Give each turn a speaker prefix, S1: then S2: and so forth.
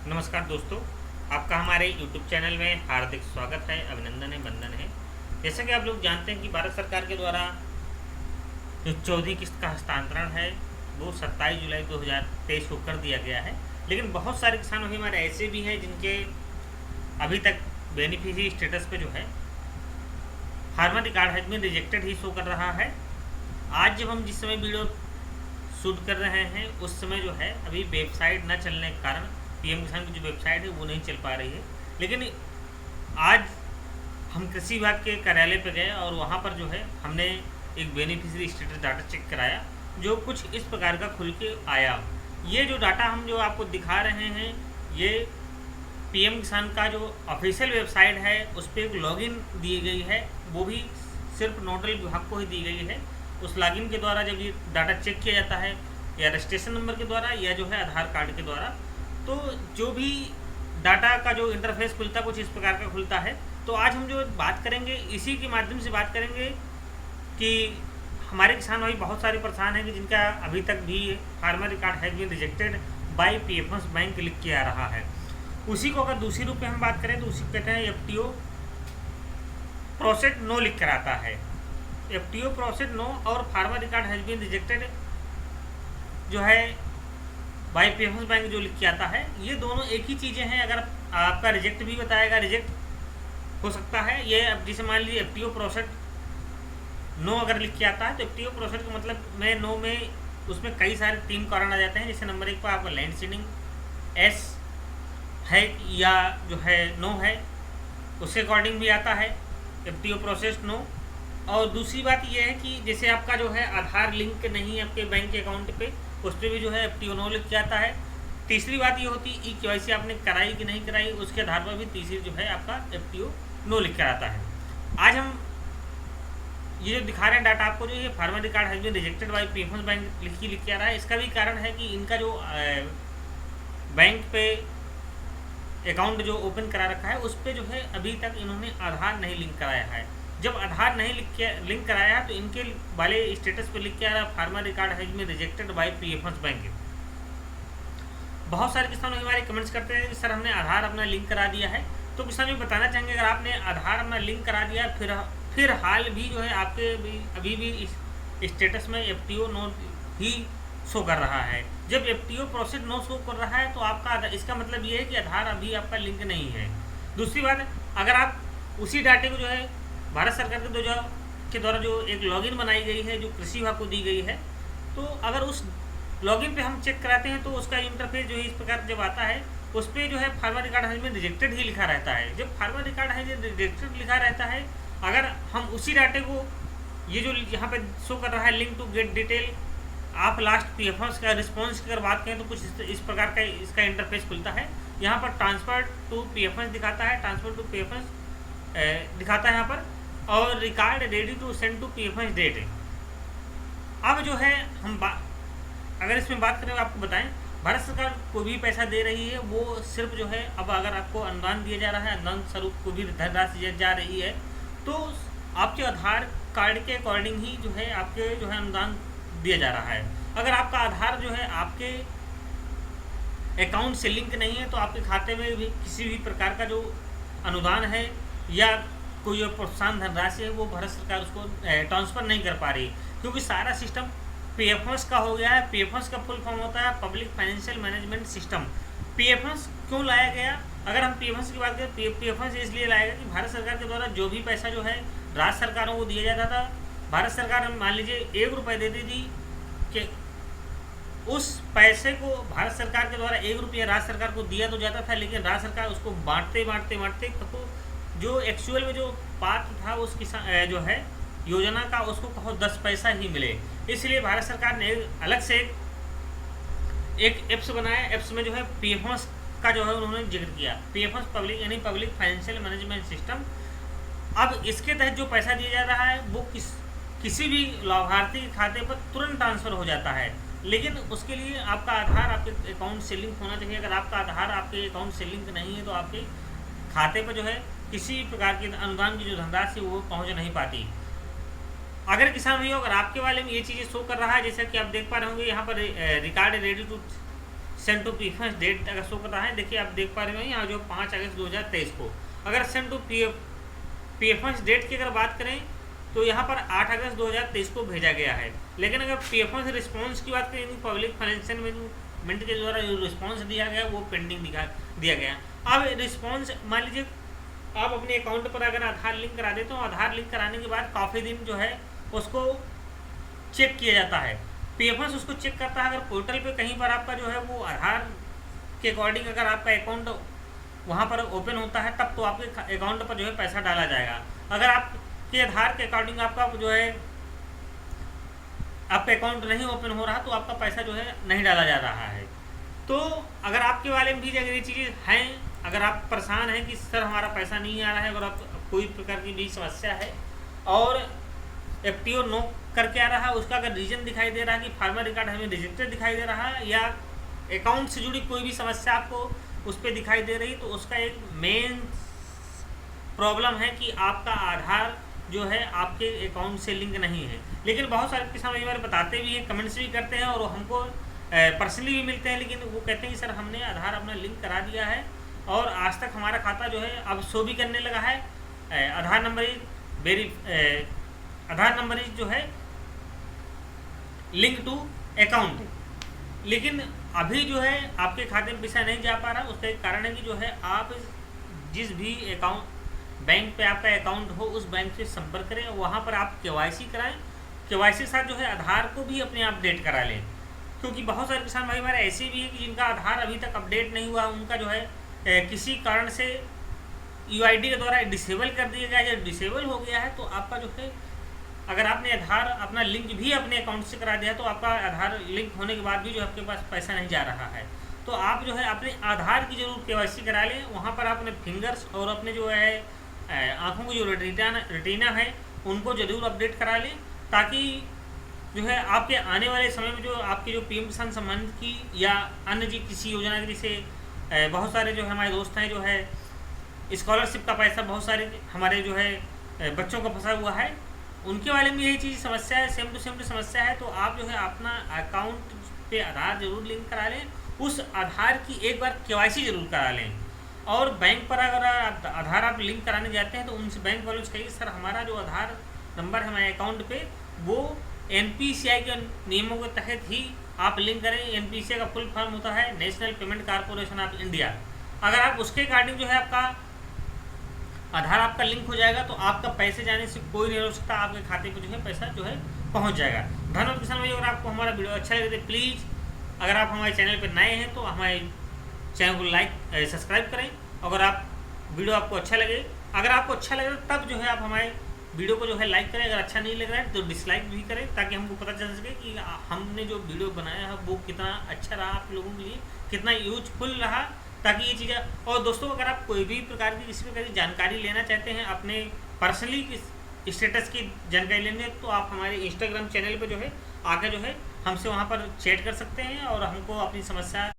S1: नमस्कार दोस्तों, आपका हमारे YouTube चैनल में हार्दिक स्वागत है, अभिनंदन है, वंदन है। जैसा कि आप लोग जानते हैं कि भारत सरकार के द्वारा जो 14वीं किस्त का हस्तांतरण है वो 27 जुलाई 2023 को कर दिया गया है। लेकिन बहुत सारे किसान अभी हमारे ऐसे भी हैं जिनके अभी तक बेनिफिशियरी स्टेटस पे जो है farmer record has been rejected ही शो कर रहा है। आज जब हम जिस समय वीडियो शूट कर रहे हैं उस समय जो है अभी वेबसाइट न चलने के कारण पीएम किसान की जो वेबसाइट है वो नहीं चल पा रही है। लेकिन आज हम कृषि विभाग के कार्यालय पर गए और वहाँ पर जो है हमने एक बेनिफिशियरी स्टेटस डाटा चेक कराया जो कुछ इस प्रकार का खुल के आया। ये जो डाटा हम जो आपको दिखा रहे हैं ये पीएम किसान का जो ऑफिशियल वेबसाइट है उस पर एक लॉगिन दी गई है, वो भी सिर्फ नोडल विभाग को ही दी गई है। उस लॉगिन के द्वारा जब ये डाटा चेक किया जाता है या रजिस्ट्रेशन नंबर के द्वारा या जो है आधार कार्ड के द्वारा, तो जो भी डाटा का जो इंटरफेस खुलता है कुछ इस प्रकार का खुलता है। तो आज हम जो बात करेंगे इसी के माध्यम से बात करेंगे कि हमारे किसान भाई बहुत सारे परेशान हैं कि जिनका अभी तक भी farmer record has been rejected by PFS bank लिख के आ रहा है। उसी को अगर दूसरी रूप में हम बात करें तो उसी को कहते हैं एफटीओ प्रोसेस नो लिख कर आता है। एफटीओ प्रोसेस नो और farmer record has been rejected जो है बाय पीएफएस बैंक जो लिख के आता है, ये दोनों एक ही चीज़ें हैं। अगर आपका रिजेक्ट भी बताएगा, रिजेक्ट हो सकता है। ये अब जैसे मान लीजिए एफटीओ प्रोसेस नो अगर लिख के आता है तो एफटीओ प्रोसेस का मतलब में नो में उसमें कई सारे 3 कारण आ जाते हैं। जैसे नंबर 1 पर आपका लैंड सीडिंग एस है या जो है नो है, उसके अकॉर्डिंग भी आता है एफटीओ प्रोसेस नो। और दूसरी बात यह है कि जैसे आपका जो है आधार लिंक नहीं है आपके बैंक के अकाउंट पे, उस पर भी जो है एफटीओ नो लिख के आता है। तीसरी बात ये होती है केवाईसी आपने कराई कि नहीं कराई, उसके आधार पर भी तीसरी जो है आपका एफटीओ नो लिख कर आता है। आज हम ये जो दिखा रहे हैं डाटा आपको, जो ये farmer record has been rejected by PFS bank लिख के आ रहा है, इसका भी कारण है कि इनका जो बैंक पे अकाउंट जो ओपन करा रखा है उस पर जो है अभी तक इन्होंने आधार नहीं लिंक कराया है। जब आधार नहीं लिंक कराया है तो इनके वाले स्टेटस पे लिख के आ रहा है farmer record has been rejected by PFS bank. बहुत सारे किसान हमारे कमेंट्स करते हैं कि सर हमने आधार अपना लिंक करा दिया है। तो किसान भी बताना चाहेंगे अगर आपने आधार अपना लिंक करा दिया फिर हाल भी जो है आपके अभी भी स्टेटस में एफटीओ नो ही शो कर रहा है। जब एफटीओ प्रोसेस नो शो कर रहा है तो आपका इसका मतलब ये है कि आधार अभी आपका लिंक नहीं है। दूसरी बात, अगर आप उसी डाटे को जो है भारत सरकार के द्वारा जो एक लॉगिन बनाई गई है जो कृषि विभाग को दी गई है, तो अगर उस लॉगिन पे हम चेक कराते हैं तो उसका इंटरफेस जो है इस प्रकार जब आता है उस पर जो है farmer record has been rejected ही लिखा रहता है। जब farmer record has been rejected लिखा रहता है, अगर हम उसी डाटे को ये जो यहाँ पे शो कर रहा है लिंक टू गेट डिटेल आप लास्ट पीएफएस का रिस्पॉन्स की अगर बात करें तो कुछ इस प्रकार का इसका इंटरफेस खुलता है। यहाँ पर ट्रांसफर टू पीएफएस दिखाता है, ट्रांसफर टू पीएफएस दिखाता है यहाँ पर, और record ready to send to PFS date. अब जो है हम अगर इसमें बात करें आपको बताएं, भारत सरकार को भी पैसा दे रही है, वो सिर्फ जो है अब अगर आपको अनुदान दिया जा रहा है, अनुदान स्वरूप को भी धनराशि जा रही है, तो आपके आधार कार्ड के अकॉर्डिंग ही जो है आपके जो है अनुदान दिया जा रहा है। अगर आपका आधार जो है आपके अकाउंट से लिंक नहीं है तो आपके खाते में भी किसी भी प्रकार का जो अनुदान है या कोई प्रोत्साहन धनराशि है वो भारत सरकार उसको ट्रांसफ़र नहीं कर पा रही, क्योंकि सारा सिस्टम पीएफएस का हो गया है। पीएफएस का फुल फॉर्म होता है public financial management system. PFS क्यों लाया गया? अगर हम पीएफएस की बात करें, पीएफएस इसलिए लाया गया कि भारत सरकार के द्वारा जो भी पैसा जो है राज्य सरकारों को दिया जाता था, भारत सरकार मान लीजिए 1 रुपये देती थी कि उस पैसे को भारत सरकार के द्वारा 1 रुपया राज्य सरकार को दिया तो जाता था, लेकिन राज्य सरकार उसको बांटते तो जो एक्चुअल में जो पात्र था उस किसान जो है योजना का उसको कहो 10 पैसा ही मिले। इसलिए भारत सरकार ने अलग से एक एप्स बनाया। एप्स में जो है पीएफएस का जो है उन्होंने जिक्र किया, पीएफएस पब्लिक यानी पब्लिक फाइनेंशियल मैनेजमेंट सिस्टम। अब इसके तहत जो पैसा दिया जा रहा है वो किसी भी लाभार्थी के खाते पर तुरंत ट्रांसफ़र हो जाता है, लेकिन उसके लिए आपका आधार आपके अकाउंट से लिंक होना चाहिए। अगर आपका आधार आपके अकाउंट से लिंक नहीं है तो आपके खाते पर जो है किसी प्रकार की अनुदान की जो धनराशि वो पहुँच नहीं पाती। अगर किसान भैया अगर आपके वाले में ये चीज़ें शो कर रहा है, जैसे कि आप देख पा रहे होंगे यहाँ पर record ready to send to PFS date अगर शो कर रहा है, देखिए आप देख पा रहे हो यहाँ जो 5 अगस्त 2023 को। अगर सेंड टू पीएफएस डेट की अगर बात करें तो यहाँ पर 8 अगस्त 2023 को भेजा गया है। लेकिन अगर पीएफएस रिस्पॉन्स की बात करें, पब्लिक फाइनेंशियल मैनेजमेंट के द्वारा जो रिस्पॉन्स दिया गया वो पेंडिंग दिया गया। अब रिस्पॉन्स मान लीजिए आप अपने अकाउंट पर अगर आधार लिंक करा देते हो, आधार लिंक कराने के बाद काफ़ी दिन जो है उसको चेक किया जाता है, पीएफएस उसको चेक करता है। अगर पोर्टल पे कहीं पर आपका जो है वो आधार के अकॉर्डिंग अगर आपका अकाउंट वहाँ पर ओपन होता है तब तो आपके अकाउंट पर जो है पैसा डाला जाएगा। अगर आपके आधार के अकॉर्डिंग आपका जो है आपका अकाउंट नहीं ओपन हो रहा तो आपका पैसा जो है नहीं डाला जा रहा है। तो अगर आपके वाले में भी अगर ये चीज़ें हैं, अगर आप परेशान हैं कि सर हमारा पैसा नहीं आ रहा है, अगर आप कोई प्रकार की भी समस्या है और एफटीओ नो करके आ रहा है, उसका अगर रीजन दिखाई दे रहा है कि फार्मर रिकॉर्ड हमें रिजेक्टेड दिखाई दे रहा है या अकाउंट से जुड़ी कोई भी समस्या आपको उस पर दिखाई दे रही, तो उसका एक मेन प्रॉब्लम है कि आपका आधार जो है आपके अकाउंट से लिंक नहीं है। लेकिन बहुत सारे किसान भाई हमारे बताते भी हैं, कमेंट्स भी करते हैं और हमको पर्सनली भी मिलते हैं, लेकिन वो कहते हैं कि सर हमने आधार अपना लिंक करा दिया है और आज तक हमारा खाता जो है अब शो भी करने लगा है, आधार नंबर इज जो है लिंक टू अकाउंट, लेकिन अभी जो है आपके खाते में पैसा नहीं जा पा रहा। उसका एक कारण है कि जो है आप जिस भी अकाउंट बैंक पे आपका अकाउंट हो उस बैंक से संपर्क करें, वहाँ पर आप केवाईसी कराएं, केवाईसी के साथ जो है आधार को भी अपने आप अपडेट करा लें, क्योंकि बहुत सारे किसान भाई हमारे ऐसे भी हैं कि जिनका आधार अभी तक अपडेट नहीं हुआ, उनका जो है किसी कारण से यूआईडी के द्वारा डिसेबल कर दिया गया या डिसेबल हो गया है, तो आपका जो है अगर आपने आधार अपना लिंक भी अपने अकाउंट से करा दिया तो आपका आधार लिंक होने के बाद भी जो आपके पास पैसा नहीं जा रहा है। तो आप जो है अपने आधार की जरूर केवाईसी करा लें, वहाँ पर आप अपने फिंगर्स और अपने जो है आँखों की जो रेटिना है उनको जरूर अपडेट करा लें, ताकि जो है आपके आने वाले समय में जो आपके जो पीएम किसान सम्मान की या अन्य जी किसी योजना की, जैसे बहुत सारे जो है हमारे दोस्त हैं जो है स्कॉलरशिप का पैसा बहुत सारे हमारे जो है बच्चों का फंसा हुआ है, उनके बारे में यही चीज़ समस्या है, सेम टू समस्या है। तो आप जो है अपना अकाउंट पे आधार जरूर लिंक करा लें, उस आधार की एक बार केवाईसी जरूर करा लें। और बैंक पर अगर आधार आप लिंक कराने जाते हैं तो उनसे बैंक वालों से कहिए सर हमारा जो आधार नंबर है हमारे अकाउंट पे वो एनपीसीआई के नियमों के तहत ही आप लिंक करें। एनपीसीआई का फुल फॉर्म होता है national payment corporation of India. अगर आप उसके अकॉर्डिंग जो है आपका आधार आपका लिंक हो जाएगा तो आपका पैसे जाने से कोई नहीं रोक सकता, आपके खाते पर जो है पैसा जो है पहुंच जाएगा। धन्यवाद किसान भाई। अगर आपको हमारा वीडियो अच्छा लगे तो प्लीज़ अगर आप हमारे चैनल पर नए हैं तो हमारे चैनल को सब्सक्राइब करें। अगर आप वीडियो आपको अच्छा लगे, अगर आपको अच्छा लगे तब जो है आप हमारे वीडियो को जो है लाइक करें, अगर अच्छा नहीं लग रहा है तो डिसलाइक भी करें, ताकि हमको पता चल सके कि हमने जो वीडियो बनाया है वो कितना अच्छा रहा, आप लोगों के लिए कितना यूजफुल रहा, ताकि ये चीज़ें। और दोस्तों अगर आप कोई भी प्रकार की किसी प्रकार की जानकारी लेना चाहते हैं अपने पर्सनली स्टेटस की जानकारी लेनी है तो आप हमारे इंस्टाग्राम चैनल पर जो है आकर जो है हमसे वहाँ पर चैट कर सकते हैं और हमको अपनी समस्या